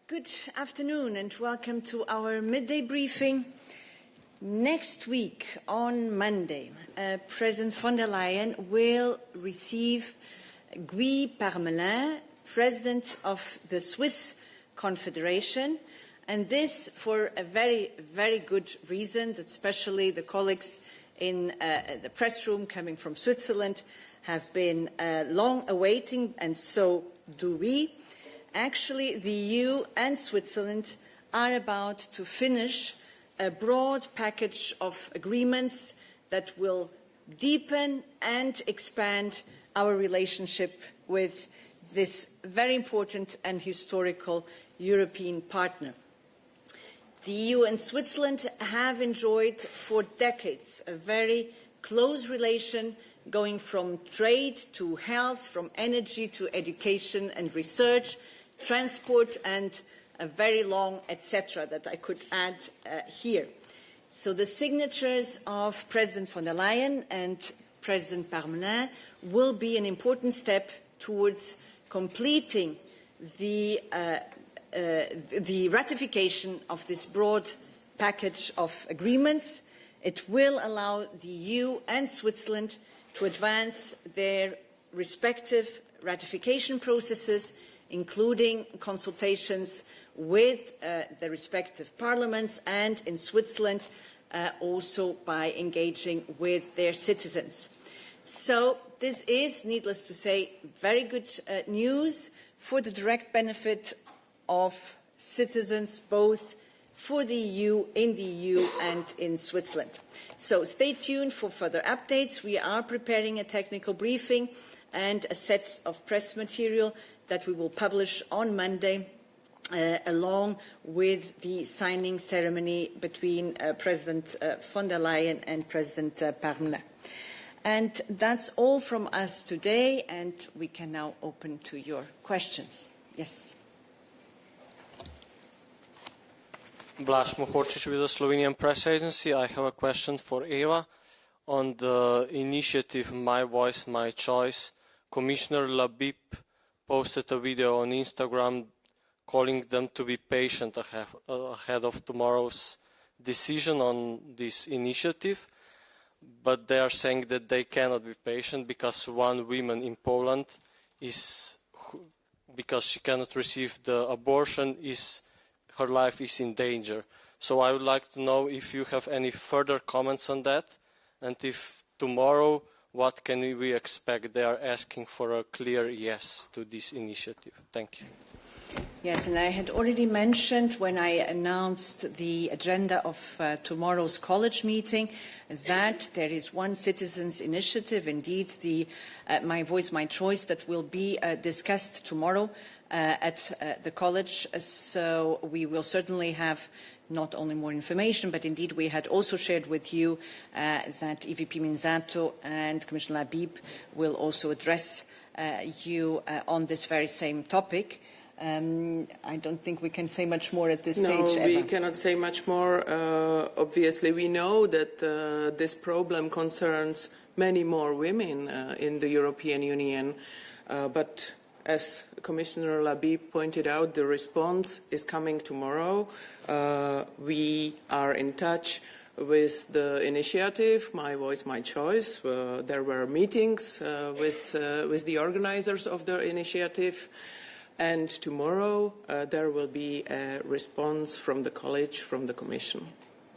Good afternoon and welcome to our midday briefing. Next week, on Monday, President von der Leyen will receive Guy Parmelin, President of the Swiss Confederation, and this for a very, very good reason, that especially the colleagues in the press room coming from Switzerland have been long awaiting, and so do we. Actually, the EU and Switzerland are about to finish a broad package of agreements that will deepen and expand our relationship with this very important and historical European partner. The EU and Switzerland have enjoyed for decades a very close relation, going from trade to health, from energy to education and research, transport, and a very long etc. that I could add here. So the signatures of President von der Leyen and President Parmelin will be an important step towards completing the ratification of this broad package of agreements. It will allow the EU and Switzerland to advance their respective ratification processes, including consultations with the respective parliaments, and in Switzerland also by engaging with their citizens. So this is, needless to say, very good news for the direct benefit of citizens, both for the EU, in the EU and in Switzerland. So stay tuned for further updates. We are preparing a technical briefing and a set of press material that we will publish on Monday, along with the signing ceremony between President von der Leyen and President Parmelin. And that's all from us today, and we can now open to your questions. Yes. Blaž Mohorčič with the Slovenian Press Agency. I have a question for Eva on the initiative My Voice, My Choice. Commissioner Labib posted a video on Instagram calling them to be patient ahead of tomorrow's decision on this initiative, but they are saying that they cannot be patient because one woman in Poland because she cannot receive the abortion, her life is in danger. So I would like to know if you have any further comments on that, and if tomorrow, what can we expect? They are asking for a clear yes to this initiative. Thank you. Yes, and I had already mentioned when I announced the agenda of tomorrow's college meeting that there is one citizens' initiative, indeed the My Voice, My Choice, that will be discussed tomorrow at the college. So we will certainly have not only more information, but indeed we had also shared with you that EVP Minzato and Commissioner Labib will also address you on this very same topic. I don't think we can say much more at this stage. No, we cannot say much more. Obviously, we know that this problem concerns many more women in the European Union, but as Commissioner Labib pointed out, the response is coming tomorrow. We are in touch with the initiative, My Voice, My Choice. There were meetings with the organizers of the initiative, and tomorrow there will be a response from the college, from the Commission.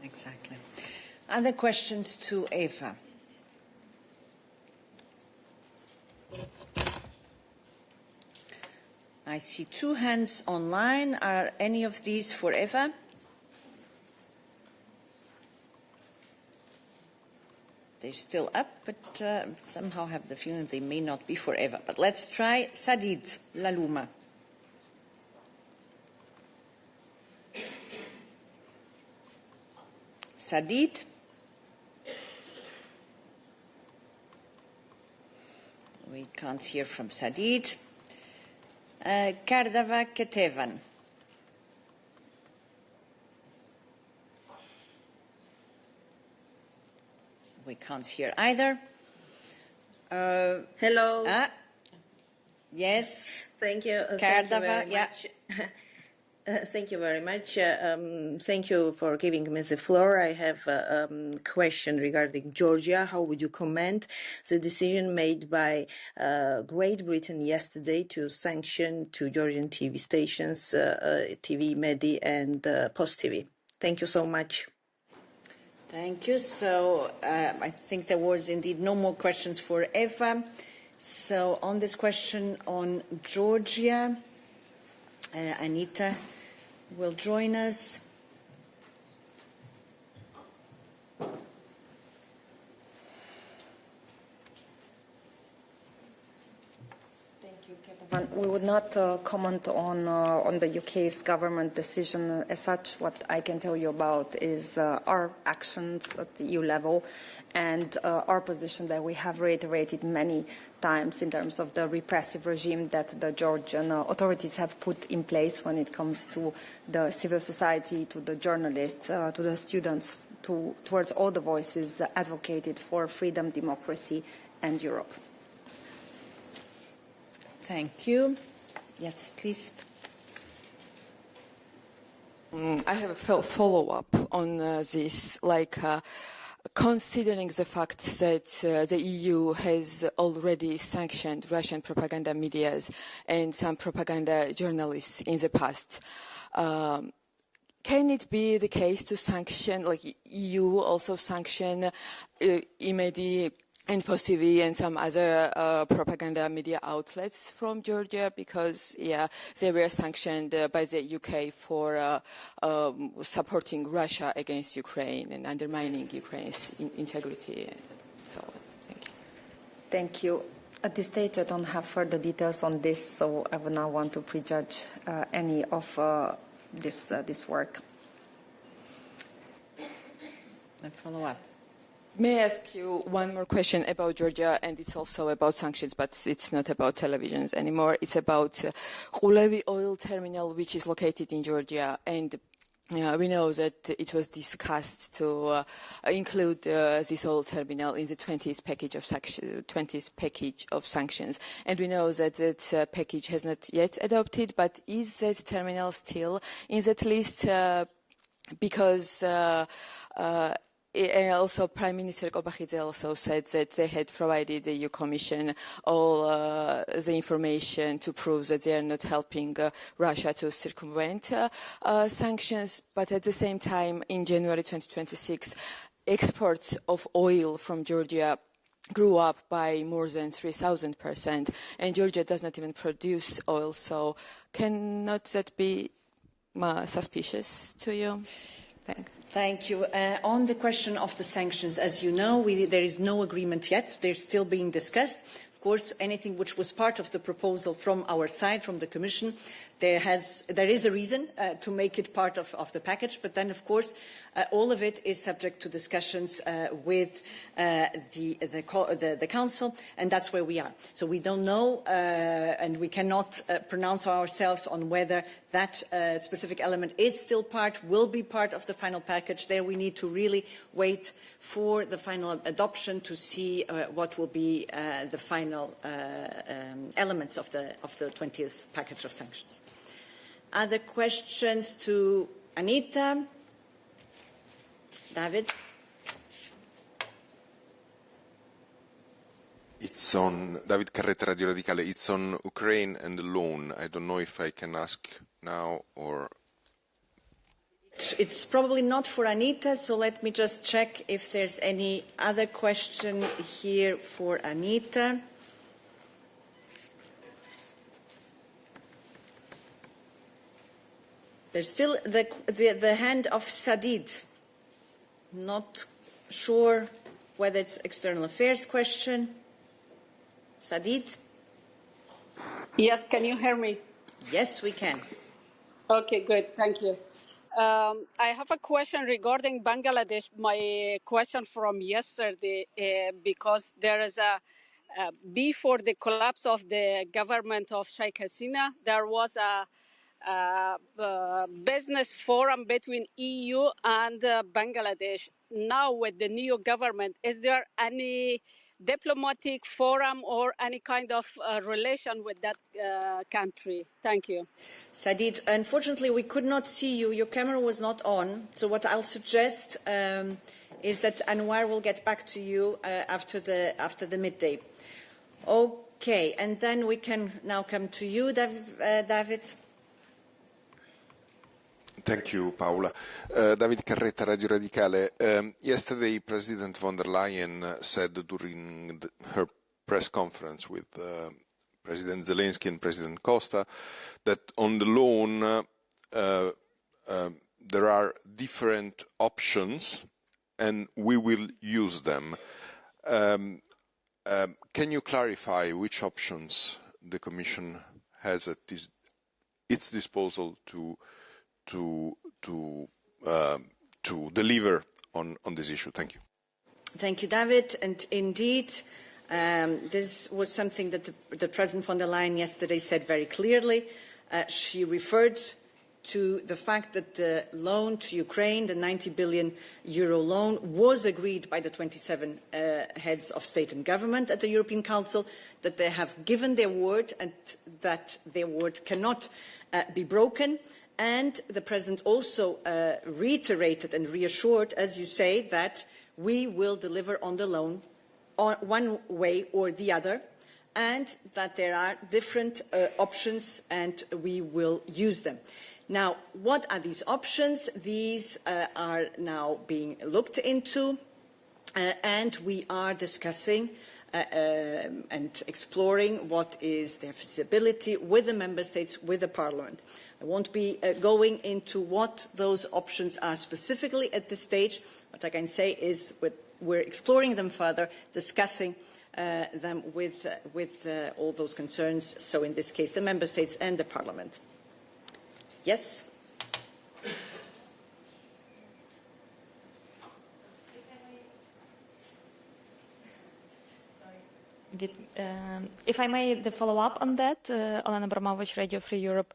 Exactly. Other questions to Eva? I see two hands online. Are any of these for Eva? They're still up, but somehow have the feeling they may not be for Eva. But let's try Sadid Laluma. Sadid? We can't hear from Sadid. Kardava Ketevan. We can't hear either. Hello. Yes. Thank you. Kardava, Thank you very much. Thank you very much. Thank you for giving me the floor. I have a question regarding Georgia. How would you comment the decision made by Great Britain yesterday to sanction two Georgian TV stations, TV Medi and Post TV? Thank you so much. Thank you. So I think there was indeed no more questions for Eva. So on this question on Georgia, Anita will join us. We would not comment on the UK's government decision as such. What I can tell you about is our actions at the EU level and our position that we have reiterated many times in terms of the repressive regime that the Georgian authorities have put in place when it comes to the civil society, to the journalists, to the students, towards all the voices advocated for freedom, democracy, and Europe. Thank you. Yes, please. I have a follow-up on this, considering the fact that the EU has already sanctioned Russian propaganda medias and some propaganda journalists in the past. Can it be the case to sanction, EU also sanction Imedi and Post TV and some other propaganda media outlets from Georgia because, they were sanctioned by the UK for supporting Russia against Ukraine and undermining Ukraine's integrity. So, thank you. Thank you. At this stage, I don't have further details on this, so I would not want to prejudge any of this work. A follow-up. May I ask you one more question about Georgia, and it's also about sanctions, but it's not about televisions anymore. It's about Ghulevi oil terminal, which is located in Georgia, and we know that it was discussed to include this oil terminal in the 20th package of sanctions. And we know that that package has not yet adopted, but is that terminal still in that list? Because and also Prime Minister Kobachidze also said that they had provided the EU Commission all the information to prove that they are not helping Russia to circumvent sanctions. But at the same time, in January 2026, exports of oil from Georgia grew up by more than 3,000%, and Georgia does not even produce oil. So cannot that be suspicious to you? Thanks. Thank you. On the question of the sanctions, as you know, there is no agreement yet. They're still being discussed. Of course, anything which was part of the proposal from our side, from the Commission, there is a reason to make it part of the package. But then, of course, all of it is subject to discussions with the Council, and that's where we are. So we don't know, and we cannot pronounce ourselves on whether that specific element is still will be part of the final package. There we need to really wait for the final adoption to see what will be the final elements of the 20th package of sanctions. Other questions to Anita? David? It's on David Carretta, Radio Radicale. It's on Ukraine and the loan. I don't know if I can ask now or... It's probably not for Anita, so let me just check if there's any other question here for Anita. There's still the hand of Sadid. Not sure whether it's external affairs question. Sadid? Yes, can you hear me? Yes, we can. Okay, good. Thank you. I have a question regarding Bangladesh. My question from yesterday, because there is before the collapse of the government of Sheikh Hasina, there was a business forum between EU and Bangladesh. Now with the new government, is there any diplomatic forum or any kind of relation with that country? Thank you. Sadid, unfortunately, we could not see you. Your camera was not on. So what I'll suggest is that Anwar will get back to you after the midday. Okay, and then we can now come to you, David. Thank you, Paula. David Carretta, Radio Radicale. Yesterday, President von der Leyen said during her press conference with President Zelensky and President Costa that on the loan there are different options and we will use them. Can you clarify which options the Commission has at its disposal to deliver on this issue? Thank you. Thank you, David. And indeed, this was something that the President von der Leyen yesterday said very clearly. She referred to the fact that the loan to Ukraine, the 90 billion euro loan, was agreed by the 27 heads of state and government at the European Council, that they have given their word and that their word cannot be broken. And the President also reiterated and reassured, as you say, that we will deliver on the loan one way or the other, and that there are different options and we will use them. Now, what are these options? These are now being looked into, and we are discussing and exploring what is their feasibility with the Member States, with the Parliament. I won't be going into what those options are specifically at this stage. What I can say is we're exploring them further, discussing them with all those concerns, so in this case the Member States and the Parliament. Yes? If I may follow up on that, Olena Abramovich, Radio Free Europe.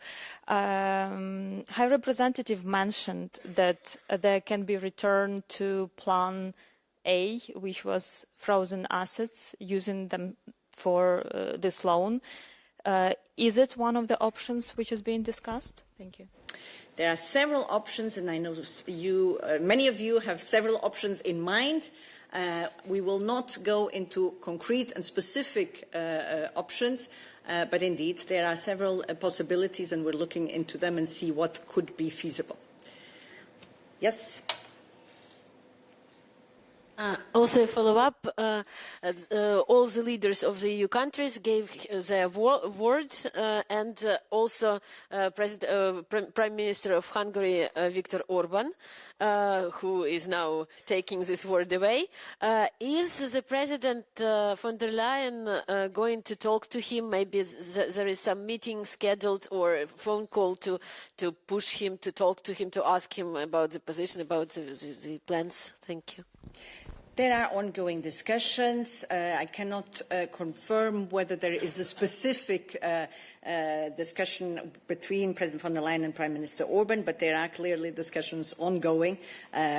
High Representative mentioned that there can be return to Plan A, which was frozen assets, using them for this loan. Is it one of the options which is being discussed? Thank you. There are several options, and I know many of you have several options in mind. We will not go into concrete and specific options, but indeed there are several possibilities, and we're looking into them and see what could be feasible. Yes? Also a follow-up, all the leaders of the EU countries gave their word, and also Prime Minister of Hungary, Viktor Orban, who is now taking this word away. Is the President von der Leyen going to talk to him? Maybe there is some meeting scheduled or a phone call to push him, to talk to him, to ask him about the position, about the plans? Thank you. There are ongoing discussions. I cannot confirm whether there is a specific discussion between President von der Leyen and Prime Minister Orban, but there are clearly discussions ongoing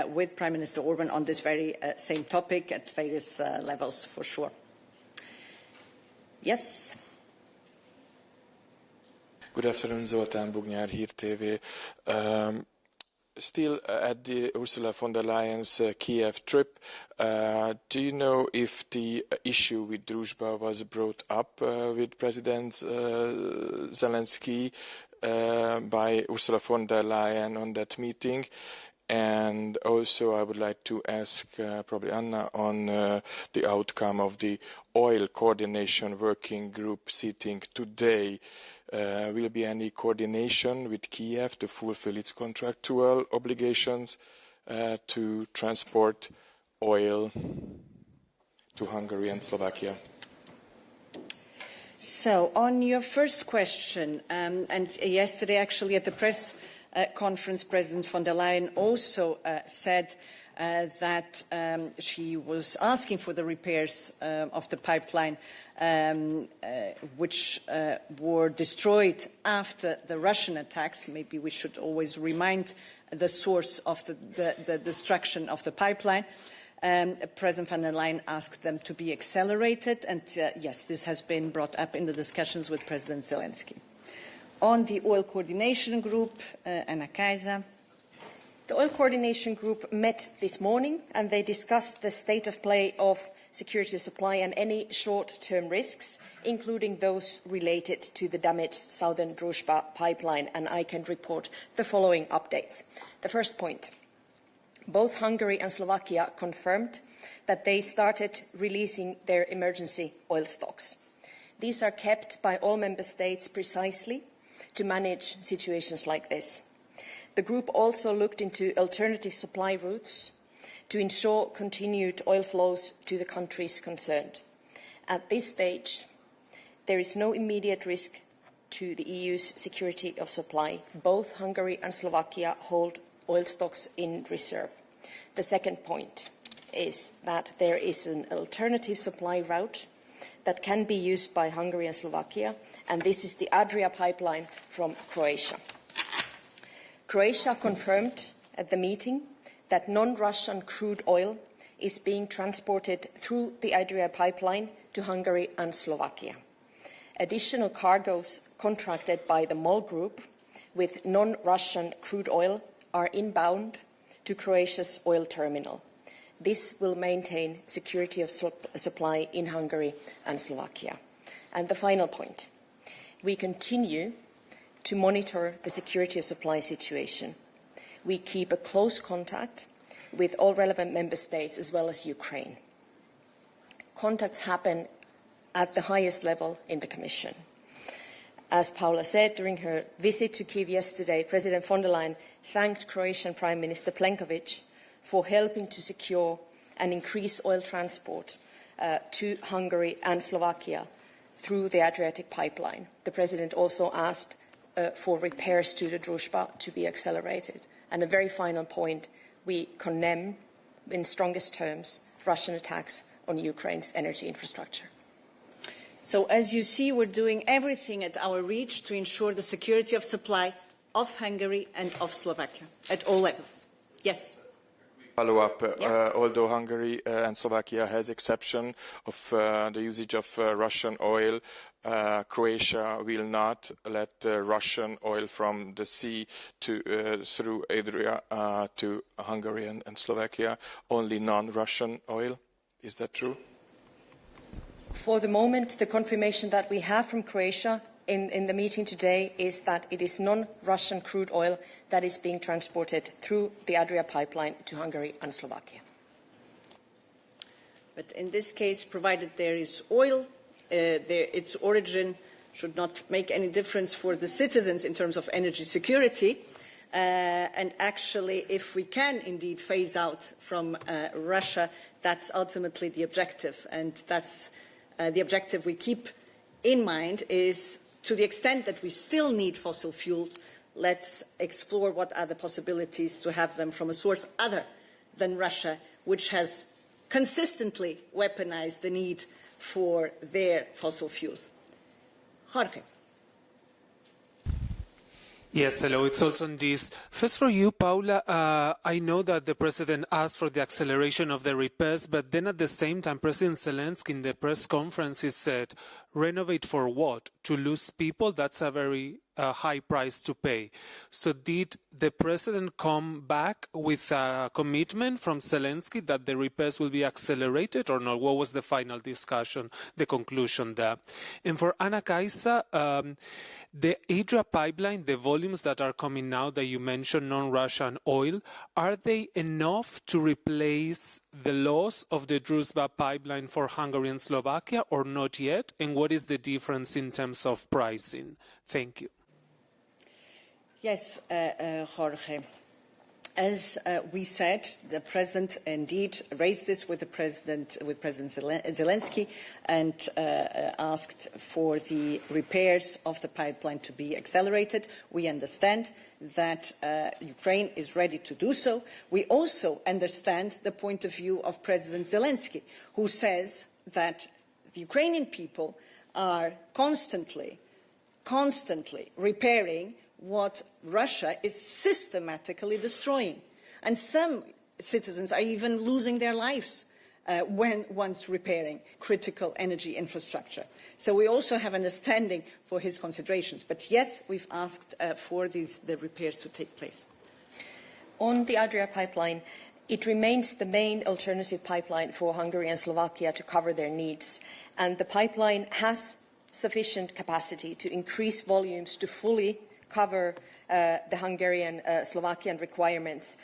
with Prime Minister Orban on this very same topic at various levels, for sure. Yes? Good afternoon, Zoltán Bugnyár, Hír TV. Still at the Ursula von der Leyen's Kiev trip, do you know if the issue with Druzhba was brought up with President Zelensky by Ursula von der Leyen on that meeting? And also I would like to ask probably Anna on the outcome of the oil coordination working group sitting today. Will be any coordination with Kiev to fulfill its contractual obligations to transport oil to Hungary and Slovakia? So, on your first question, and yesterday actually at the press conference, President von der Leyen also said that she was asking for the repairs of the pipeline which were destroyed after the Russian attacks. Maybe we should always remind the source of the destruction of the pipeline. President von der Leyen asked them to be accelerated, and yes, this has been brought up in the discussions with President Zelensky. On the Oil Coordination Group, Anna Kaiser. The Oil Coordination Group met this morning and they discussed the state of play of security of supply and any short-term risks, including those related to the damaged southern Druzhba pipeline, and I can report the following updates. The first point, both Hungary and Slovakia confirmed that they started releasing their emergency oil stocks. These are kept by all member states precisely to manage situations like this. The group also looked into alternative supply routes to ensure continued oil flows to the countries concerned. At this stage, there is no immediate risk to the EU's security of supply. Both Hungary and Slovakia hold oil stocks in reserve. The second point is that there is an alternative supply route that can be used by Hungary and Slovakia, and this is the Adria pipeline from Croatia. Croatia confirmed at the meeting that non-Russian crude oil is being transported through the Adria pipeline to Hungary and Slovakia. Additional cargoes contracted by the MOL Group with non-Russian crude oil are inbound to Croatia's oil terminal. This will maintain security of supply in Hungary and Slovakia. And the final point, we continue to monitor the security of supply situation. We keep a close contact with all relevant member states as well as Ukraine. Contacts happen at the highest level in the Commission. As Paula said during her visit to Kyiv yesterday, President von der Leyen thanked Croatian Prime Minister Plenković for helping to secure and increase oil transport to Hungary and Slovakia through the Adriatic pipeline. The President also asked for repairs to the Druzhba to be accelerated. And a very final point, we condemn in strongest terms Russian attacks on Ukraine's energy infrastructure. So as you see, we're doing everything at our reach to ensure the security of supply of Hungary and of Slovakia at all levels. Yes. Follow-up, although Hungary and Slovakia has exception of the usage of Russian oil, Croatia will not let Russian oil from the sea through Adria to Hungary and Slovakia, only non-Russian oil. Is that true? For the moment, the confirmation that we have from Croatia in the meeting today is that it is non-Russian crude oil that is being transported through the Adria pipeline to Hungary and Slovakia. But in this case, provided there is oil, its origin should not make any difference for the citizens in terms of energy security. And actually, if we can indeed phase out from Russia, that's ultimately the objective. And that's the objective we keep in mind is, to the extent that we still need fossil fuels, let's explore what are the possibilities to have them from a source other than Russia, which has consistently weaponized the need for their fossil fuels. Jorge. Yes, hello. It's also on this. First for you, Paula, I know that the President asked for the acceleration of the repairs, but then at the same time, President Zelensky in the press conference, he said, renovate for what? To lose people? That's a very high price to pay. So did the President come back with a commitment from Zelensky that the repairs will be accelerated or not? What was the final discussion, the conclusion there? And for Anna Kaisa, the Adria pipeline, the volumes that are coming now that you mentioned, non-Russian oil, are they enough to replace the loss of the Druzhba pipeline for Hungary and Slovakia or not yet? And what is the difference in terms of pricing? Thank you. Yes, Jorge. As we said, the President indeed raised this with President Zelensky and asked for the repairs of the pipeline to be accelerated. We understand that Ukraine is ready to do so. We also understand the point of view of President Zelensky, who says that the Ukrainian people are constantly repairing what Russia is systematically destroying. And some citizens are even losing their lives once repairing critical energy infrastructure. So we also have understanding for his considerations. But yes, we've asked for the repairs to take place. On the Adria pipeline, it remains the main alternative pipeline for Hungary and Slovakia to cover their needs. And the pipeline has sufficient capacity to increase volumes to fully cover the Hungarian-Slovakian requirements.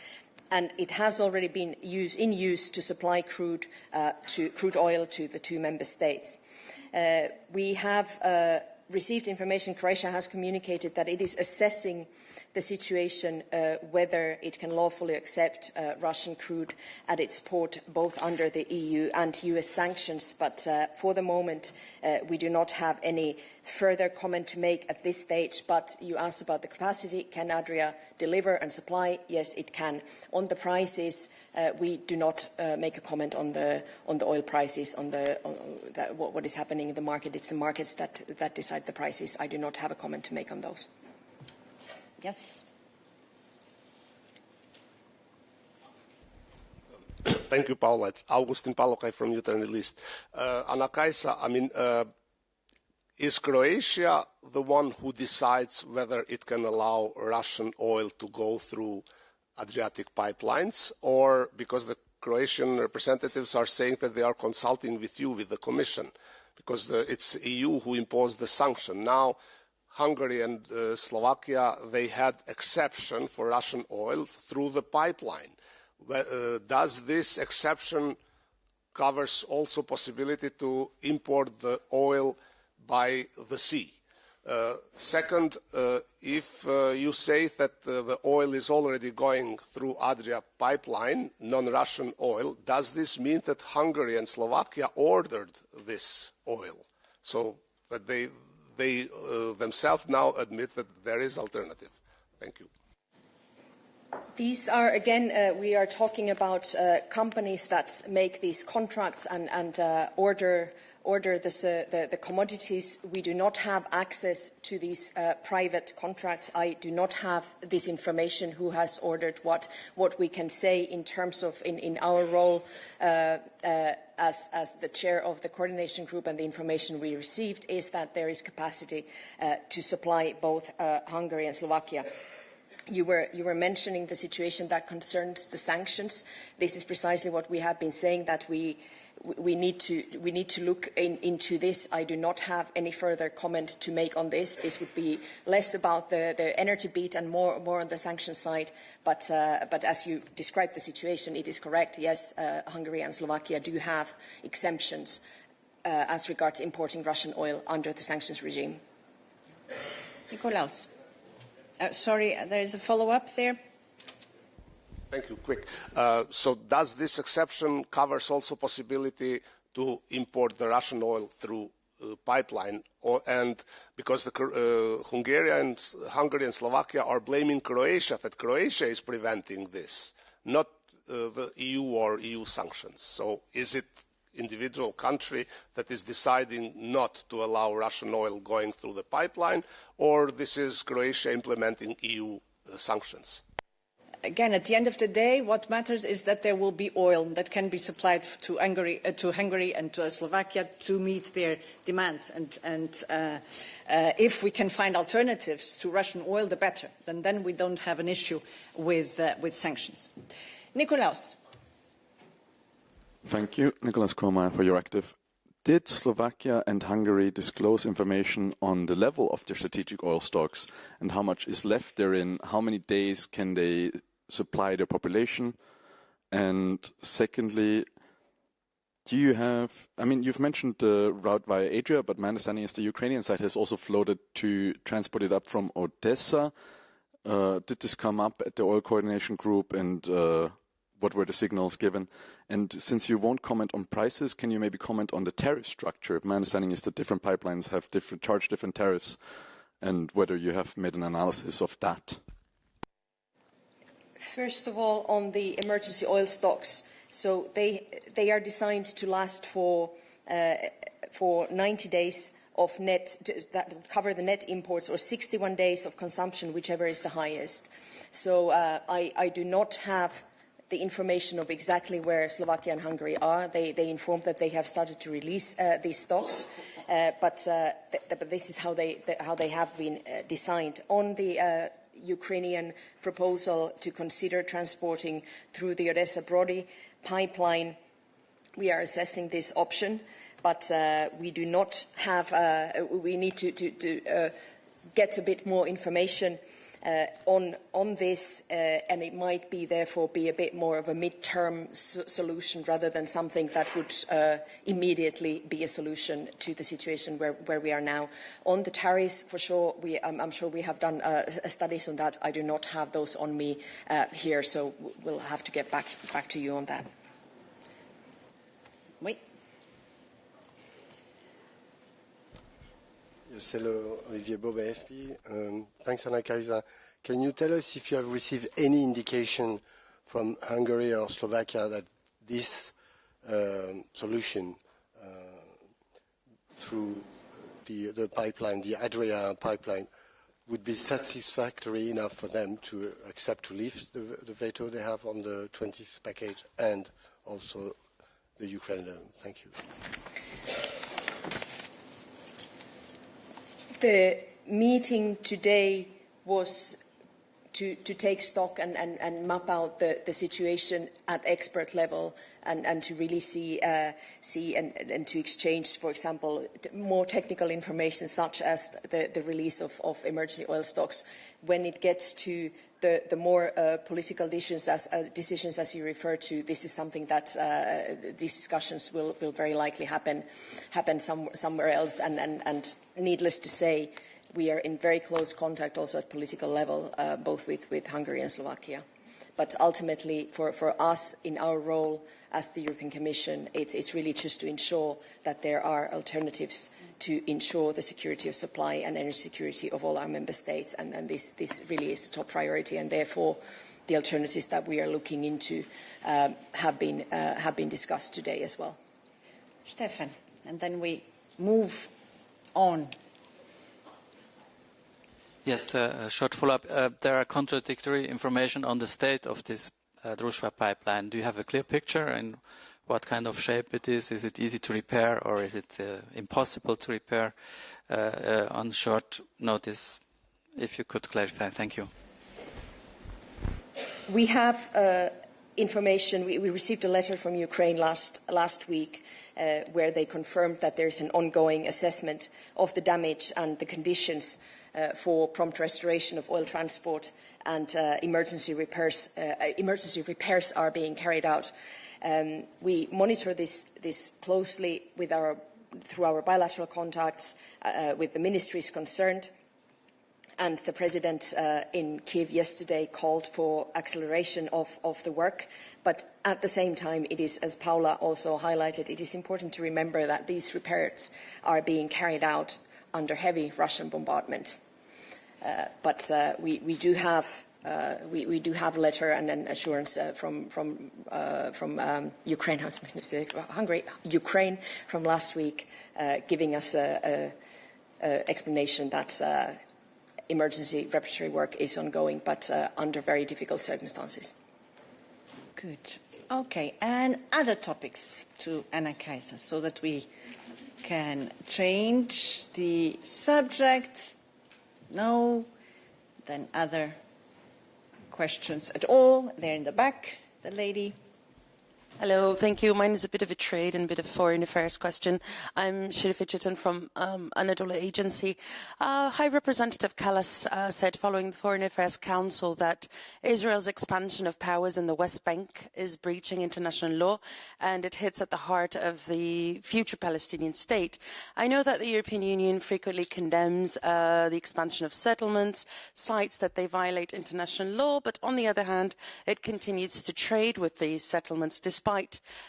And it has already been in use to supply crude oil to the two member states. We have received information. Croatia has communicated that it is assessing the situation whether it can lawfully accept Russian crude at its port, both under the EU and US sanctions. But for the moment, we do not have any further comment to make at this stage. But you asked about the capacity. Can Adria deliver and supply? Yes, it can. On the prices, we do not make a comment on the oil prices, what is happening in the market. It's the markets that decide the prices. I do not have a comment to make on those. Yes. Thank you, Paula. It's Augustin Palokai from Youth List. Anna-Kaisa, is Croatia the one who decides whether it can allow Russian oil to go through Adriatic pipelines, or because the Croatian representatives are saying that they are consulting with you, with the Commission, because it's EU who imposed the sanction. Now, Hungary and Slovakia, they had exception for Russian oil through the pipeline. Does this exception covers also possibility to import the oil by the sea? Second, if you say that the oil is already going through Adria pipeline, non-Russian oil, does this mean that Hungary and Slovakia ordered this oil, so that they themselves now admit that there is alternative? Thank you. These are, again, we are talking about companies that make these contracts and order the commodities. We do not have access to these private contracts. I do not have this information, who has ordered what. What we can say in terms of in our role as the chair of the coordination group, and the information we received, is that there is capacity to supply both Hungary and Slovakia. You were mentioning the situation that concerns the sanctions. This is precisely what we have been saying, that we need to look into this. I do not have any further comment to make on this. This would be less about the energy beat and more on the sanction side. But as you described the situation, it is correct. Yes, Hungary and Slovakia do have exemptions as regards importing Russian oil under the sanctions regime. Nikolaus. Sorry, there is a follow-up there. Thank you. Quick. So does this exception covers also possibility to import the Russian oil through pipeline? And because the Hungary and Slovakia are blaming Croatia, that Croatia is preventing this, not the EU or EU sanctions. So is it individual country that is deciding not to allow Russian oil going through the pipeline, or this is Croatia implementing EU sanctions? Again, at the end of the day, what matters is that there will be oil that can be supplied to Hungary and to Slovakia to meet their demands. And if we can find alternatives to Russian oil, the better. Then we don't have an issue with sanctions. Nikolaus. Thank you, Nicholas Kormeyer, for your active. Did Slovakia and Hungary disclose information on the level of their strategic oil stocks and how much is left therein? How many days can they supply their population? And secondly, do you have, you've mentioned the route via Adria, but my understanding is the Ukrainian side has also floated to transport it up from Odessa. Did this come up at the oil coordination group, and what were the signals given? And since you won't comment on prices, can you maybe comment on the tariff structure? My understanding is that different pipelines have charge different tariffs, and whether you have made an analysis of that. First of all, on the emergency oil stocks, so they are designed to last for 90 days of net, that cover the net imports, or 61 days of consumption, whichever is the highest. So I do not have the information of exactly where Slovakia and Hungary are. They informed that they have started to release these stocks, but this is how they have been designed. On the Ukrainian proposal to consider transporting through the Odessa-Brody pipeline, we are assessing this option, but we do not have. We need to get a bit more information on this, and it might be therefore be a bit more of a mid-term solution rather than something that would immediately be a solution to the situation where we are now. On the tariffs, for sure, I'm sure we have done studies on that. I do not have those on me here, so we'll have to get back to you on that. Wait. Yes, hello, Olivier Bob, AFP. Thanks, Anna-Kaisa. Can you tell us if you have received any indication from Hungary or Slovakia that this solution through the pipeline, the Adria pipeline, would be satisfactory enough for them to accept to lift the veto they have on the 20th package and also the Ukraine loan? Thank you. The meeting today was to take stock and map out the situation at expert level and to really see and to exchange, for example, more technical information such as the release of emergency oil stocks. When it gets to the more political decisions, as you refer to, this is something that these discussions will very likely happen somewhere else. And needless to say, we are in very close contact also at political level, both with Hungary and Slovakia. But ultimately, for us in our role as the European Commission, it's really just to ensure that there are alternatives to ensure the security of supply and energy security of all our member states. And this really is the top priority. And therefore, the alternatives that we are looking into have been discussed today as well. Stefan, and then we move on. Yes, a short follow-up. There are contradictory information on the state of this Druzhba pipeline. Do you have a clear picture and what kind of shape it is? Is it easy to repair or is it impossible to repair on short notice? If you could clarify. Thank you. We have information. We received a letter from Ukraine last week where they confirmed that there is an ongoing assessment of the damage and the conditions for prompt restoration of oil transport, and emergency repairs are being carried out. We monitor this closely through our bilateral contacts with the ministries concerned. And the President in Kiev yesterday called for acceleration of the work. But at the same time, it is, as Paula also highlighted, it is important to remember that these repairs are being carried out under heavy Russian bombardment. But we do have a letter and an assurance from Ukraine, Ukraine from last week, giving us an explanation that emergency reparatory work is ongoing, but under very difficult circumstances. Good. Okay, and other topics to Anna-Kaisa so that we can change the subject. No, then other questions at all. There in the back, the lady. Hello, thank you. Mine is a bit of a trade and a bit of foreign affairs question. I'm Sherifa Chitan from Anadolu Agency. High Representative Kallas said following the Foreign Affairs Council that Israel's expansion of powers in the West Bank is breaching international law and it hits at the heart of the future Palestinian state. I know that the European Union frequently condemns the expansion of settlements, cites that they violate international law, but on the other hand, it continues to trade with these settlements despite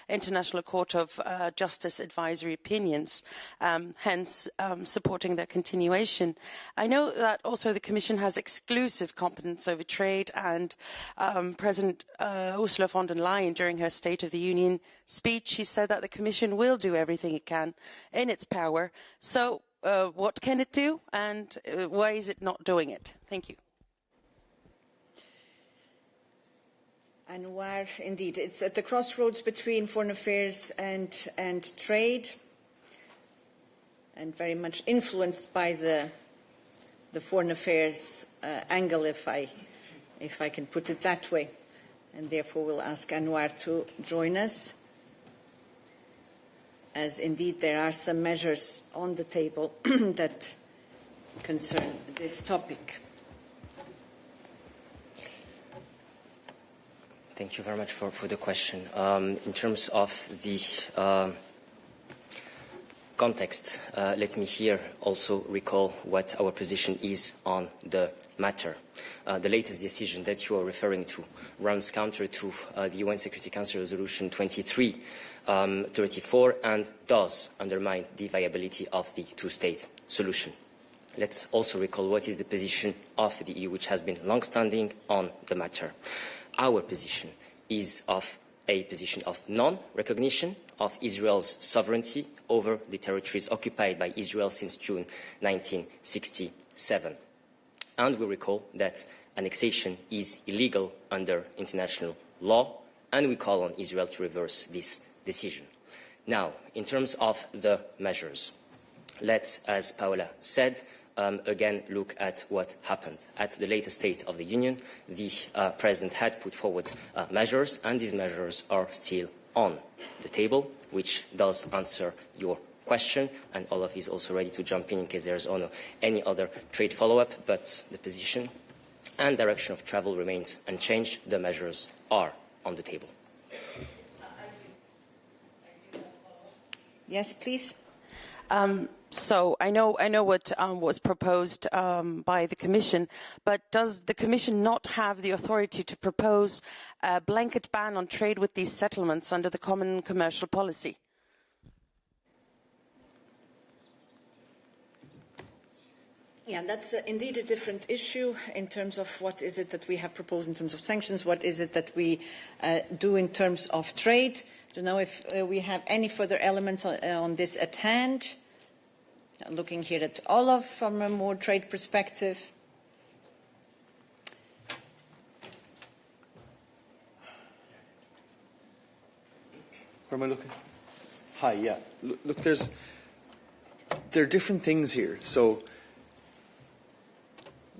International Court of Justice advisory opinions, hence supporting their continuation. I know that also the Commission has exclusive competence over trade, and President Ursula von der Leyen, during her State of the Union speech, she said that the Commission will do everything it can in its power. So what can it do, and why is it not doing it? Thank you. Anwar, indeed, it's at the crossroads between foreign affairs and trade, and very much influenced by the foreign affairs angle, if I can put it that way. And therefore we'll ask Anwar to join us, as indeed there are some measures on the table that concern this topic. Thank you very much for the question. In terms of the context, let me here also recall what our position is on the matter. The latest decision that you are referring to runs counter to the UN Security Council Resolution 2334 and does undermine the viability of the two-state solution. Let's also recall what is the position of the EU, which has been long-standing on the matter. Our position is of a position of non-recognition of Israel's sovereignty over the territories occupied by Israel since June 1967. And we recall that annexation is illegal under international law, and we call on Israel to reverse this decision. Now, in terms of the measures, let's, as Paola said, again look at what happened. At the latest State of the Union, the President had put forward measures, and these measures are still on the table, which does answer your question, and Olaf is also ready to jump in case there is any other trade follow-up, but the position and direction of travel remains unchanged. The measures are on the table. Yes, please. So I know what was proposed by the Commission, but does the Commission not have the authority to propose a blanket ban on trade with these settlements under the common commercial policy? Yeah, that's indeed a different issue in terms of what is it that we have proposed in terms of sanctions, what is it that we do in terms of trade. I don't know if we have any further elements on this at hand. Looking here at Olaf from a more trade perspective. Where am I looking? Hi, yeah. Look, there are different things here. So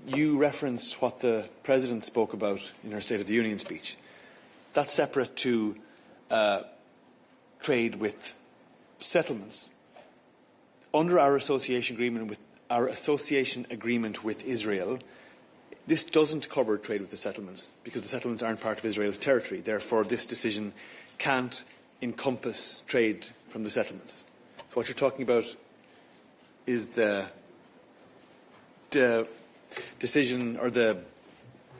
you referenced what the President spoke about in her State of the Union speech. That's separate to trade with settlements. Under our association agreement with Israel, this doesn't cover trade with the settlements because the settlements aren't part of Israel's territory. Therefore, this decision can't encompass trade from the settlements. So what you're talking about is the decision or the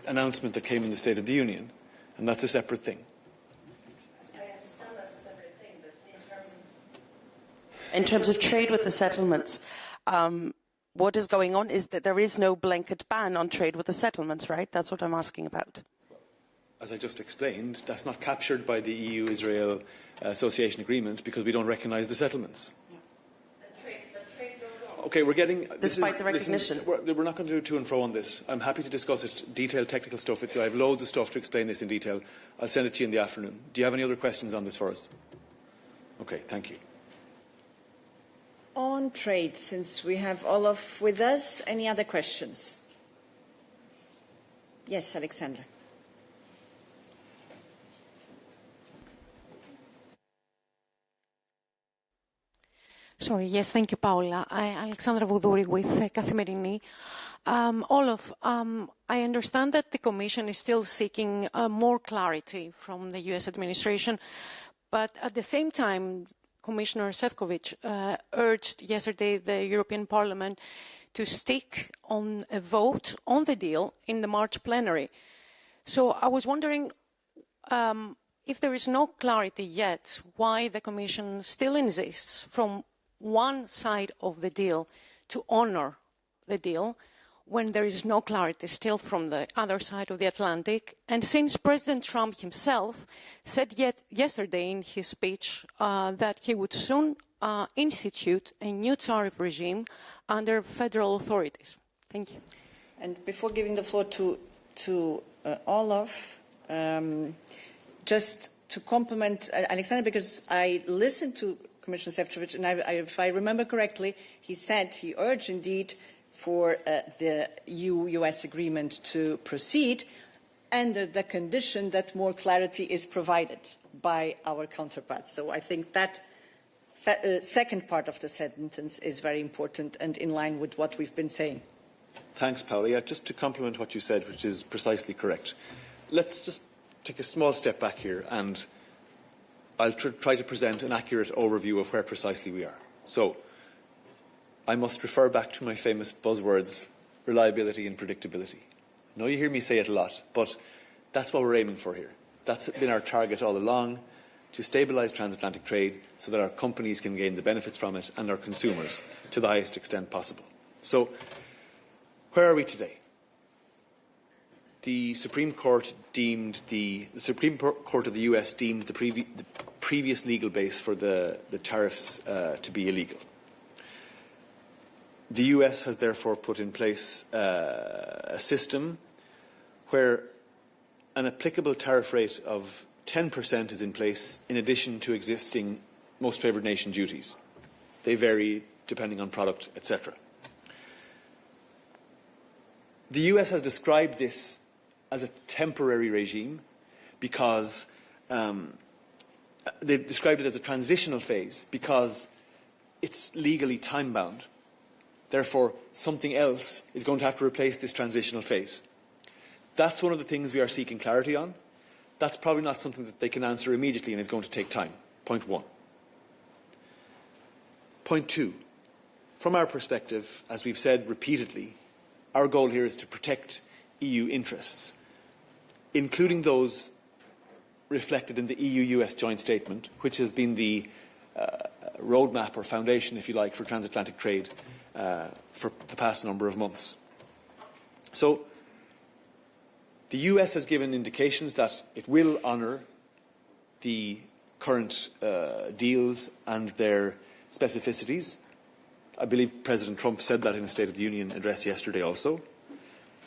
announcement that came in the State of the Union, and that's a separate thing. In terms of trade with the settlements, what is going on is that there is no blanket ban on trade with the settlements, right? That's what I'm asking about. As I just explained, that's not captured by the EU-Israel Association Agreement because we don't recognise the settlements. Okay, we're getting... Despite the recognition. Listen, we're not going to do to and fro on this. I'm happy to discuss it, detailed technical stuff with you. I have loads of stuff to explain this in detail. I'll send it to you in the afternoon. Do you have any other questions on this for us? Okay, thank you. On trade, since we have Olaf with us, any other questions? Yes, Alexandra. Sorry, yes, thank you, Paola. Alexandra Voudouri with Kathimerini. Olaf, I understand that the Commission is still seeking more clarity from the US administration, but at the same time, Commissioner Šefčovič urged yesterday the European Parliament to stick on a vote on the deal in the March plenary. So I was wondering if there is no clarity yet, why the Commission still insists from one side of the deal to honour the deal when there is no clarity still from the other side of the Atlantic. And since President Trump himself said yesterday in his speech that he would soon institute a new tariff regime under federal authorities. Thank you. And before giving the floor to Olaf, Just to compliment Alexander, because I listened to Commissioner Šefčovič, and if I remember correctly, he said he urged indeed for the EU-US agreement to proceed under the condition that more clarity is provided by our counterparts. So I think that second part of the sentence is very important and in line with what we've been saying. Thanks, Paula. Yeah, just to complement what you said, which is precisely correct. Let's just take a small step back here, and I'll try to present an accurate overview of where precisely we are. So, I must refer back to my famous buzzwords, reliability and predictability. I know you hear me say it a lot, but that's what we're aiming for here. That's been our target all along, to stabilise transatlantic trade so that our companies can gain the benefits from it and our consumers to the highest extent possible. So, where are we today? The Supreme Court of the US deemed the previous legal base for the tariffs to be illegal. The US has therefore put in place a system where an applicable tariff rate of 10% is in place in addition to existing most favoured nation duties. They vary depending on product, etc. The US has described this as a temporary regime because they've described it as a transitional phase because it's legally time-bound. Therefore, something else is going to have to replace this transitional phase. That's one of the things we are seeking clarity on. That's probably not something that they can answer immediately and is going to take time. Point one. Point two. From our perspective, as we've said repeatedly, our goal here is to protect EU interests, including those reflected in the EU-US joint statement, which has been the roadmap or foundation, if you like, for transatlantic trade for the past number of months. So, the US has given indications that it will honour the current deals and their specificities. I believe President Trump said that in a State of the Union address yesterday also.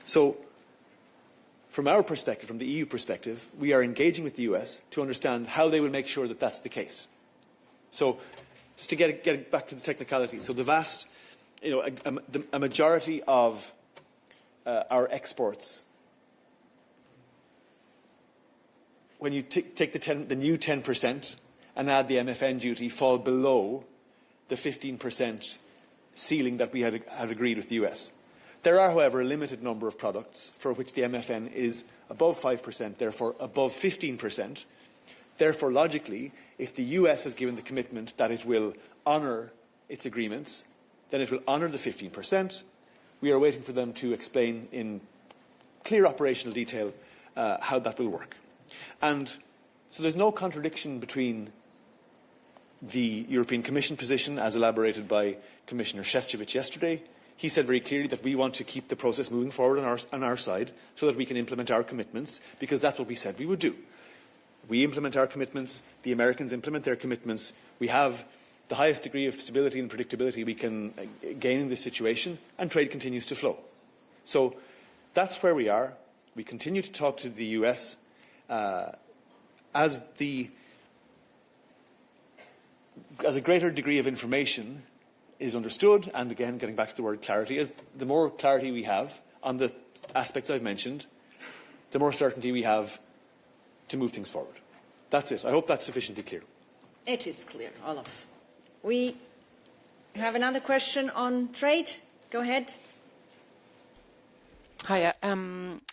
So, from our perspective, from the EU perspective, we are engaging with the US to understand how they will make sure that that's the case. So, just to get back to the technicalities, so the vast, a majority of our exports, when you take the new 10% and add the MFN duty, fall below the 15% ceiling that we had agreed with the US. There are, however, a limited number of products for which the MFN is above 5%, therefore above 15%. Therefore, logically, if the US has given the commitment that it will honour its agreements, then it will honour the 15%. We are waiting for them to explain in clear operational detail how that will work. And so there's no contradiction between the European Commission position as elaborated by Commissioner Šefčovič yesterday. He said very clearly that we want to keep the process moving forward on our side so that we can implement our commitments, because that's what we said we would do. We implement our commitments, the Americans implement their commitments. We have the highest degree of stability and predictability we can gain in this situation, and trade continues to flow. So that's where we are. We continue to talk to the US as a greater degree of information is understood, and again, getting back to the word clarity, is the more clarity we have on the aspects I've mentioned, the more certainty we have to move things forward. That's it. I hope that's sufficiently clear. It is clear, Olaf. We have another question on trade. Go ahead. Hi,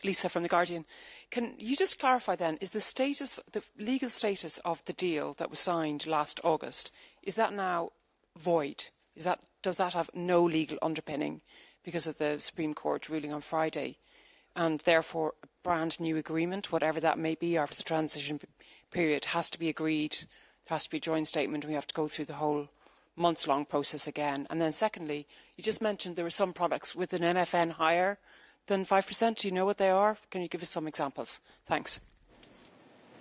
Lisa from The Guardian. Can you just clarify then, is the legal status of the deal that was signed last August, is that now void? Does that have no legal underpinning because of the Supreme Court ruling on Friday, and therefore a brand new agreement, whatever that may be after the transition period, has to be agreed, there has to be a joint statement, we have to go through the whole months-long process again? And then secondly, you just mentioned there were some products with an MFN higher than 5%. Do you know what they are? Can you give us some examples? Thanks.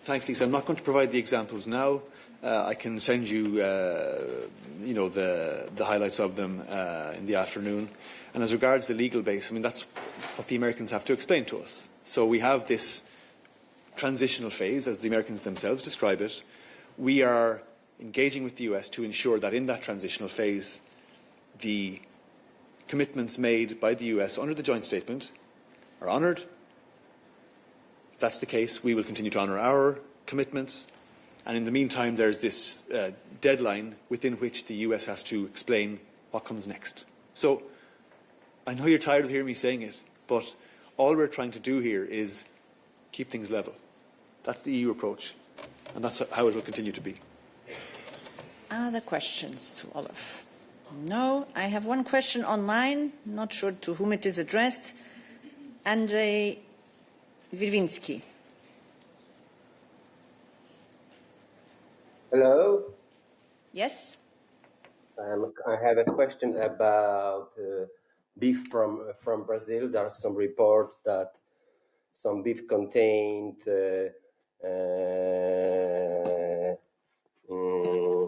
Thanks, Lisa. I'm not going to provide the examples now. I can send you, the highlights of them in the afternoon. And as regards the legal base, I mean, that's what the Americans have to explain to us. So we have this transitional phase, as the Americans themselves describe it. We are engaging with the US to ensure that in that transitional phase, the commitments made by the US under the joint statement are honoured. If that's the case, we will continue to honour our commitments. And in the meantime, there's this deadline within which the US has to explain what comes next. So I know you're tired of hearing me saying it, but all we're trying to do here is keep things level. That's the EU approach, and that's how it will continue to be. Other questions to Olaf? No. I have one question online, not sure to whom it is addressed. Andrzej Wirwinski. Hello. Yes. I have a question about beef from Brazil. There are some reports that some beef contained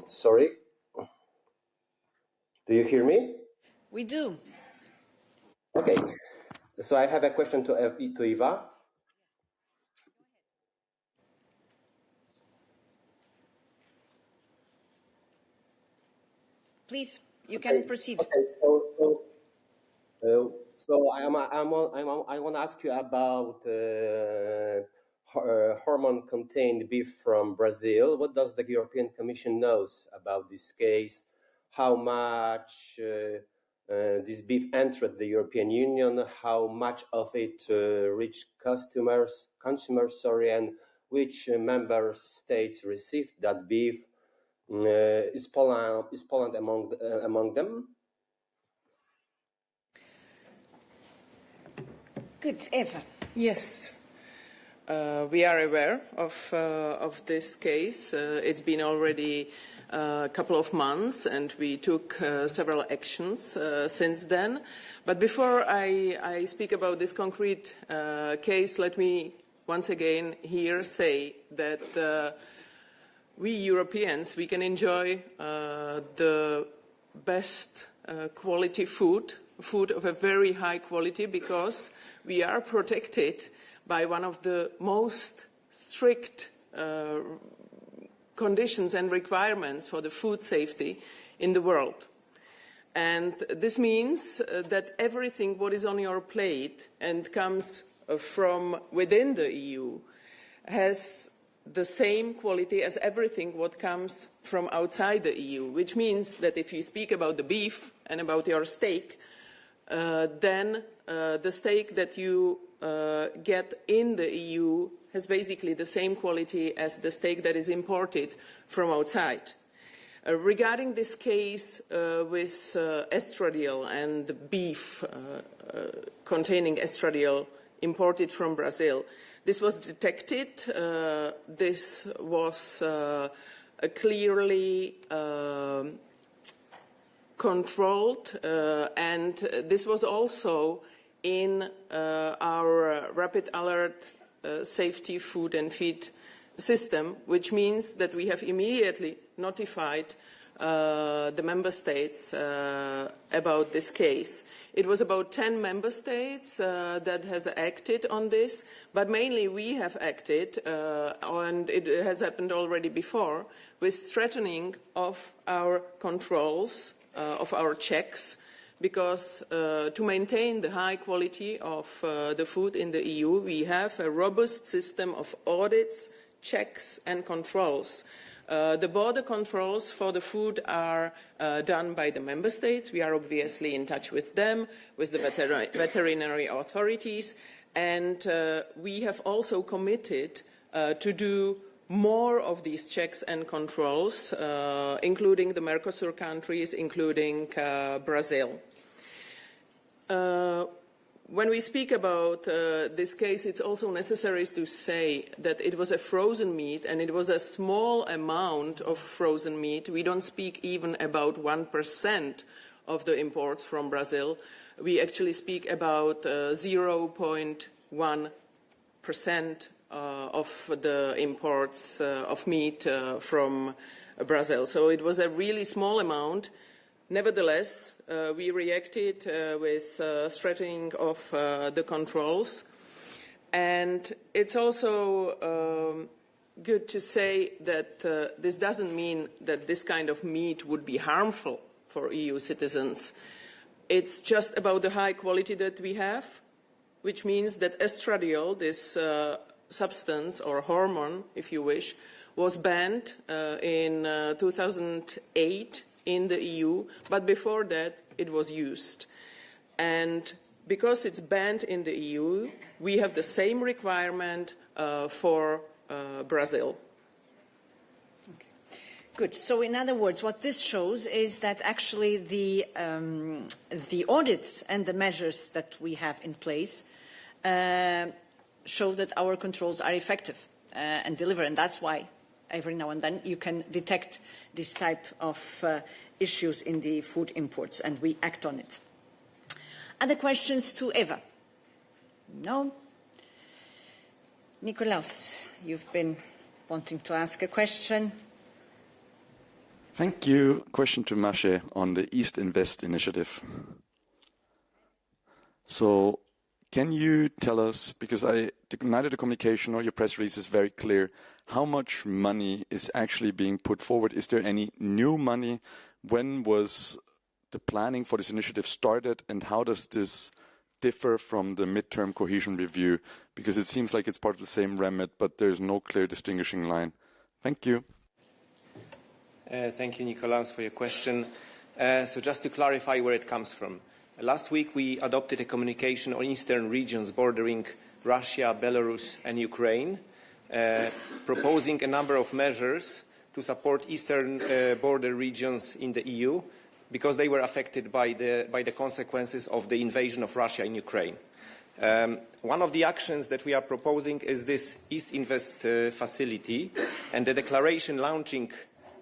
sorry, do you hear me? We do. Okay, so I have a question to Eva. Please, you can proceed. Okay, so I want to ask you about hormone-contained beef from Brazil. What does the European Commission knows about this case? How much this beef entered the European Union? How much of it reached consumers? And which member states received that beef? Is Poland among them? Good, Eva. Yes, we are aware of this case. It's been already a couple of months, and we took several actions since then. But before I speak about this concrete case, let me once again here say that we Europeans, we can enjoy the best quality food of a very high quality, because we are protected by one of the most strict conditions and requirements for the food safety in the world. And this means that everything what is on your plate and comes from within the EU has the same quality as everything what comes from outside the EU, which means that if you speak about the beef and about your steak, then the steak that you get in the EU has basically the same quality as the steak that is imported from outside. Regarding this case with estradiol and the beef containing estradiol imported from Brazil, this was detected. This was clearly controlled, and this was also in our rapid alert safety food and feed system, which means that we have immediately notified the member states about this case. It was about 10 member states that has acted on this, but mainly we have acted, and it has happened already before, with strengthening of our controls, of our checks, because to maintain the high quality of the food in the EU, we have a robust system of audits, checks and controls. The border controls for the food are done by the member states. We are obviously in touch with them, with the veterinary authorities, and we have also committed to do more of these checks and controls, including the Mercosur countries, including Brazil. When we speak about this case, it's also necessary to say that it was a frozen meat, and it was a small amount of frozen meat. We don't speak even about 1% of the imports from Brazil. We actually speak about 0.1% of the imports of meat from Brazil. So it was a really small amount. Nevertheless, we reacted with strengthening of the controls, And it's also good to say that this doesn't mean that this kind of meat would be harmful for EU citizens. It's just about the high quality that we have, which means that estradiol, this substance or hormone, if you wish, was banned in 2008 in the EU, but before that it was used. And because it's banned in the EU, we have the same requirement for Brazil. Good. So, in other words, what this shows is that actually the audits and the measures that we have in place show that our controls are effective and deliver, and that's why every now and then you can detect this type of issues in the food imports, and we act on it. Other questions to Eva? No? Nikolaos, you've been wanting to ask a question. Thank you. Question to Maciej on the East Invest initiative. So can you tell us, because neither the communication or your press release is very clear, how much money is actually being put forward? Is there any new money? When was the planning for this initiative started, and how does this differ from the midterm cohesion review? Because it seems like it's part of the same remit, but there's no clear distinguishing line. Thank you. Thank you, Nikolaos, for your question. So just to clarify where it comes from. Last week we adopted a communication on eastern regions bordering Russia, Belarus and Ukraine, proposing a number of measures to support eastern border regions in the EU because they were affected by the consequences of the invasion of Russia in Ukraine. One of the actions that we are proposing is this East Invest facility, and the declaration launching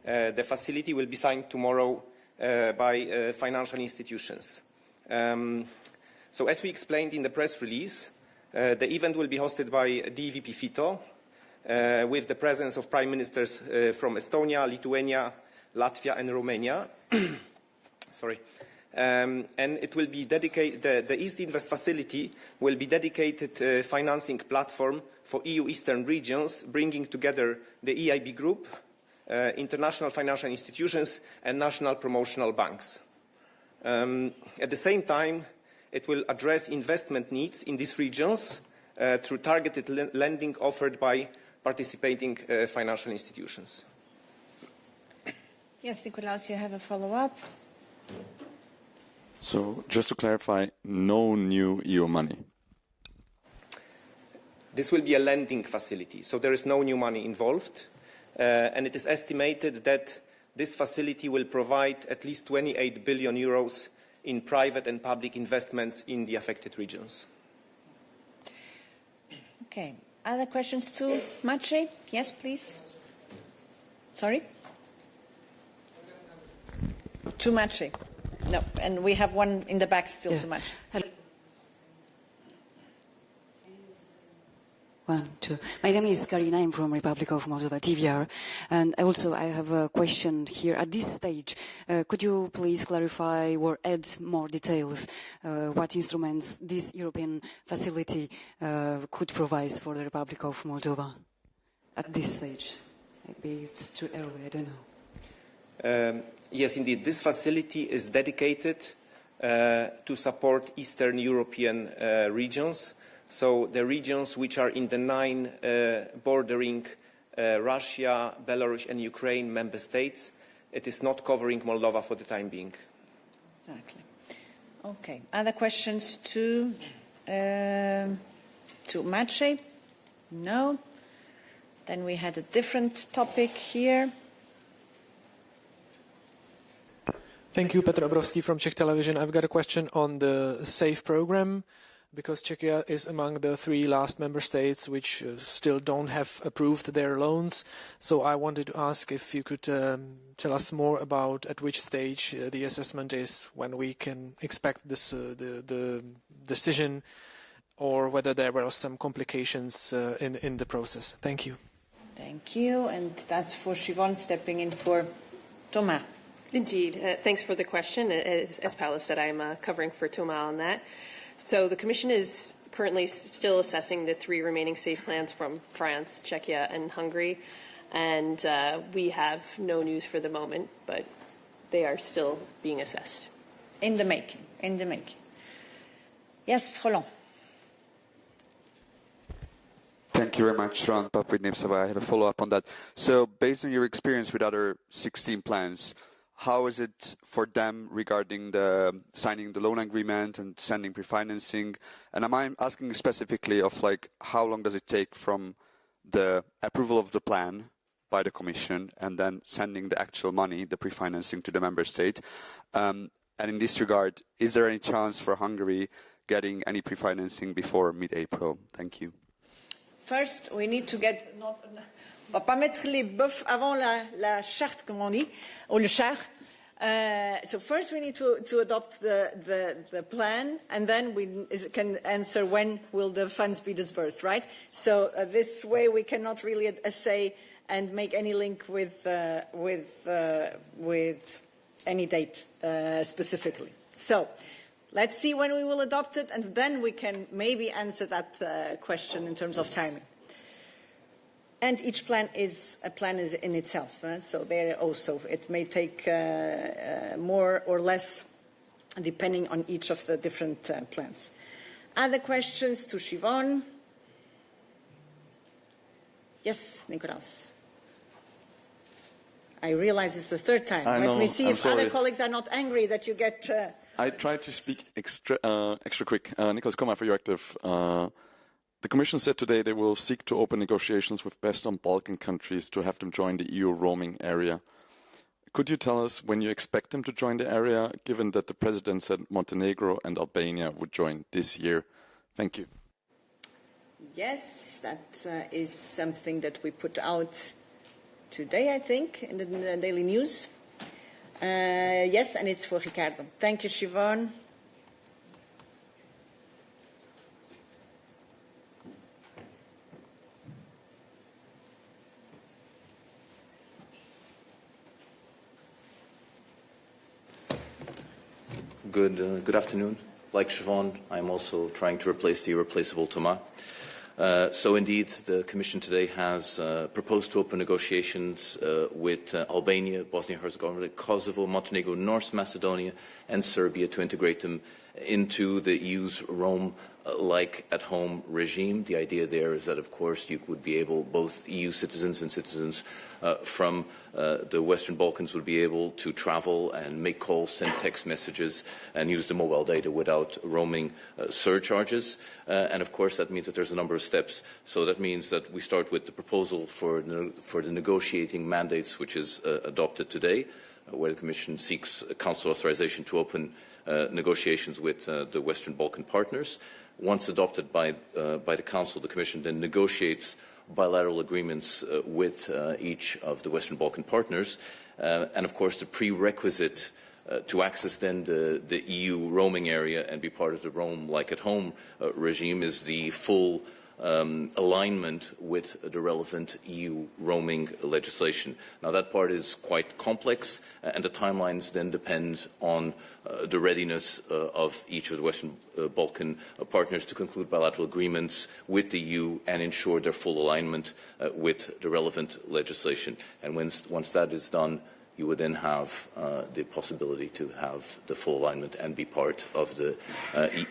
the facility will be signed tomorrow by financial institutions. So as we explained in the press release, the event will be hosted by DVP FITO with the presence of prime ministers from Estonia, Lithuania, Latvia and Romania. Sorry. And it will be dedicated, the East Invest facility will be dedicated financing platform for EU Eastern regions, bringing together the EIB group, international financial institutions and national promotional banks. At the same time, it will address investment needs in these regions through targeted lending offered by participating financial institutions. Yes, Nikolaos, you have a follow-up? So, just to clarify, no new EU money? This will be a lending facility, so there is no new money involved. And it is estimated that this facility will provide at least 28 billion euros in private and public investments in the affected regions. Okay. Other questions to Maciej? Yes, please. Sorry? To Maciej. No, and we have one in the back still to Maciej. Hello. 1, 2. My name is Karina. I'm from Republic of Moldova, TVR. And also I have a question here. At this stage, could you please clarify or add more details what instruments this European facility could provide for the Republic of Moldova at this stage? Maybe it's too early, I don't know. Yes, indeed. This facility is dedicated to support Eastern European regions. So the regions which are in the 9 bordering Russia, Belarus and Ukraine member states, it is not covering Moldova for the time being. Exactly. Okay. Other questions to Maciej? No? Then we had a different topic here. Thank you, Petr Obrovský from Czech Television. I've got a question on the SAFE program, because Czechia is among the 3 last member states which still don't have approved their loans. So I wanted to ask if you could tell us more about at which stage the assessment is, when we can expect this, the decision, or whether there were some complications in the process. Thank you. Thank you. And that's for Siobhan, stepping in for Thomas. Indeed. Thanks for the question. As Paula said, I'm covering for Thomas on that. So the Commission is currently still assessing the 3 remaining safe plans from France, Czechia, and Hungary. And we have no news for the moment, but they are still being assessed. In the making, in the making. Yes, Roland. Thank you very much, Ron Papridnevsova. I have a follow-up on that. So based on your experience with other 16 plans, how is it for them regarding the signing the loan agreement and sending pre-financing? And I'm asking specifically of like how long does it take from the approval of the plan by the Commission and then sending the actual money, the pre-financing to the member state? And in this regard, is there any chance for Hungary getting any pre-financing before mid-April? Thank you. First, we need to get. On va pas mettre les bœufs avant la charte, comme on dit, ou le char. So first, we need to adopt the plan, and then we can answer when will the funds be disbursed, right? So this way, we cannot really say and make any link with any date specifically. So. Let's see when we will adopt it, and then we can maybe answer that question in terms of timing. And each plan is in itself, so there also it may take more or less depending on each of the different plans. Other questions to Siobhan? Yes, Nikolaos. I realize it's the 3rd time. Let me see if other colleagues are not angry that you get... I try to speak extra quick. Nicholas Koma for Euractiv. The Commission said today they will seek to open negotiations with Western Balkan countries to have them join the EU roaming area. Could you tell us when you expect them to join the area, given that the President said Montenegro and Albania would join this year? Thank you. Yes, that is something that we put out today, I think, in the Daily News. Yes, and it's for Ricardo. Thank you, Siobhan. Good afternoon. Like Siobhan, I'm also trying to replace the irreplaceable Thomas. So indeed, the Commission today has proposed to open negotiations with Albania, Bosnia-Herzegovina, Kosovo, Montenegro, North Macedonia and Serbia to integrate them into the EU's Rome like at home regime. The idea there is that, of course, you would be able, both EU citizens and citizens from the Western Balkans would be able to travel and make calls, send text messages and use the mobile data without roaming surcharges. And of course, that means that there's a number of steps. So that means that we start with the proposal for the negotiating mandates, which is adopted today, where the Commission seeks Council authorization to open negotiations with the Western Balkan partners. Once adopted by the Council, the Commission then negotiates bilateral agreements with each of the Western Balkan partners. And of course, the prerequisite to access then the EU roaming area and be part of the Roam like at home regime is the full alignment with the relevant EU roaming legislation. Now that part is quite complex and the timelines then depend on the readiness of each of the Western Balkan partners to conclude bilateral agreements with the EU and ensure their full alignment with the relevant legislation. And once that is done, you would then have the possibility to have the full alignment and be part of the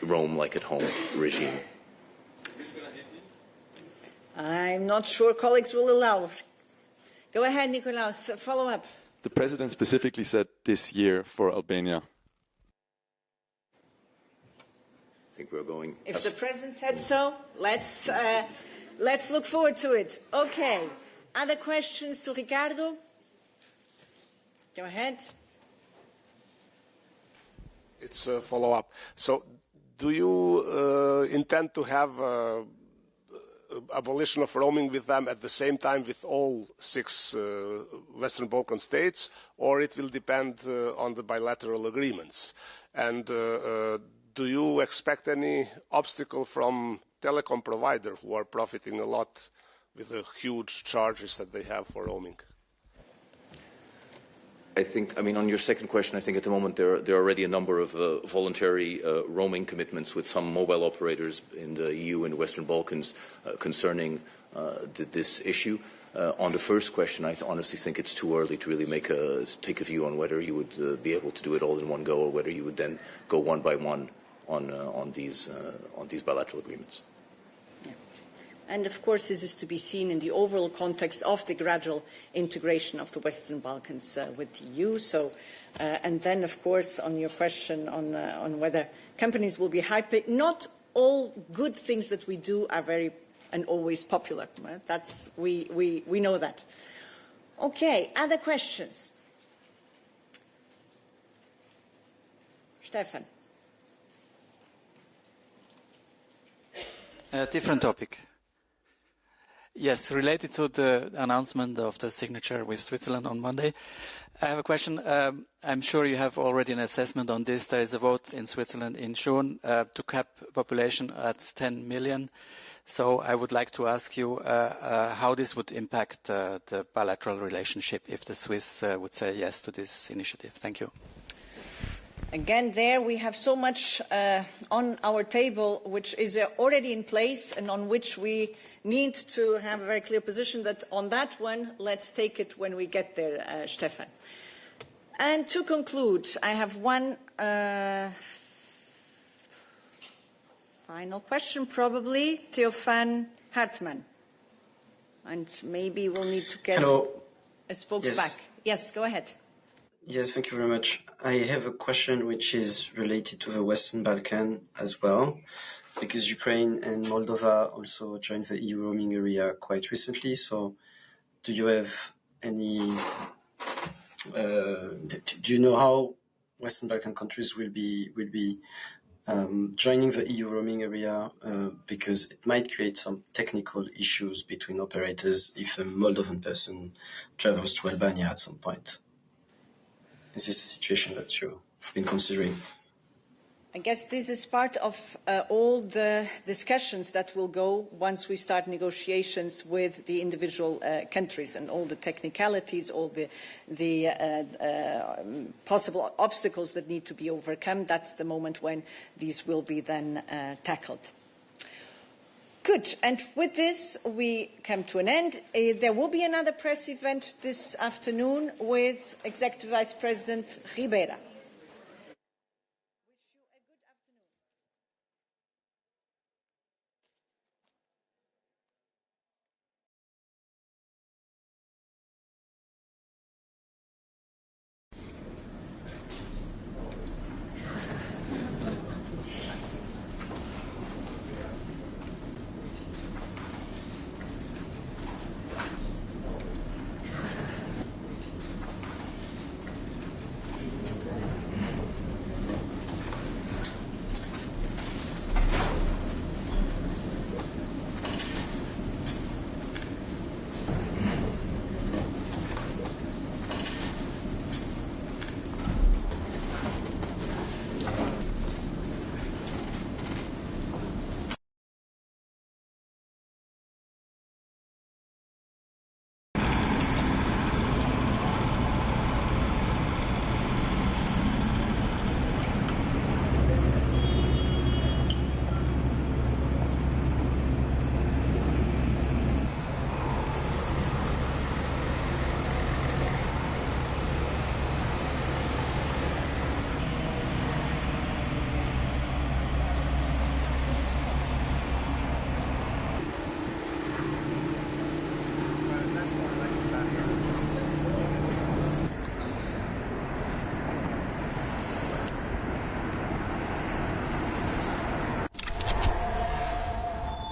Roam like at home regime. I'm not sure colleagues will allow. Go ahead, Nikolaos, follow up. The President specifically said this year for Albania. I think we're going. If the President said so, let's look forward to it. Okay. Other questions to Ricardo? Go ahead. It's a follow-up. So do you intend to have abolition of roaming with them at the same time with all 6 Western Balkan states, or it will depend on the bilateral agreements? And do you expect any obstacle from telecom providers who are profiting a lot with the huge charges that they have for roaming? I mean, on your second question, I think at the moment there are already a number of voluntary roaming commitments with some mobile operators in the EU and Western Balkans concerning this issue. On the first question, I honestly think it's too early to really take a view on whether you would be able to do it all in one go, or whether you would then go one by one on these bilateral agreements. And of course, this is to be seen in the overall context of the gradual integration of the Western Balkans with the EU. So, and then, of course, on your question on whether companies will be hyper, not all good things that we do are very and always popular. That's we know that. Okay, other questions? Stefan. Different topic. Yes, related to the announcement of the signature with Switzerland on Monday, I have a question. I'm sure you have already an assessment on this. There is a vote in Switzerland in June to cap population at 10 million. So I would like to ask you how this would impact the bilateral relationship if the Swiss would say yes to this initiative. Thank you. Again, there we have so much on our table which is already in place and on which we need to have a very clear position that on that one, let's take it when we get there, Stefan. And to conclude, I have one final question, probably, Theophan Hartmann. And maybe we'll need to get a spokes back. Yes, go ahead. Yes, thank you very much. I have a question which is related to the Western Balkans as well, because Ukraine and Moldova also joined the EU roaming area quite recently. So do you have any, do you know how Western Balkan countries will be joining the EU roaming area? Because it might create some technical issues between operators if a Moldovan person travels to Albania at some point. Is this a situation that you've been considering? I guess this is part of all the discussions that will go once we start negotiations with the individual countries and all the technicalities, all the possible obstacles that need to be overcome. That's the moment when these will be then tackled. Good. And with this, we come to an end. There will be another press event this afternoon with Executive Vice President Ribeira.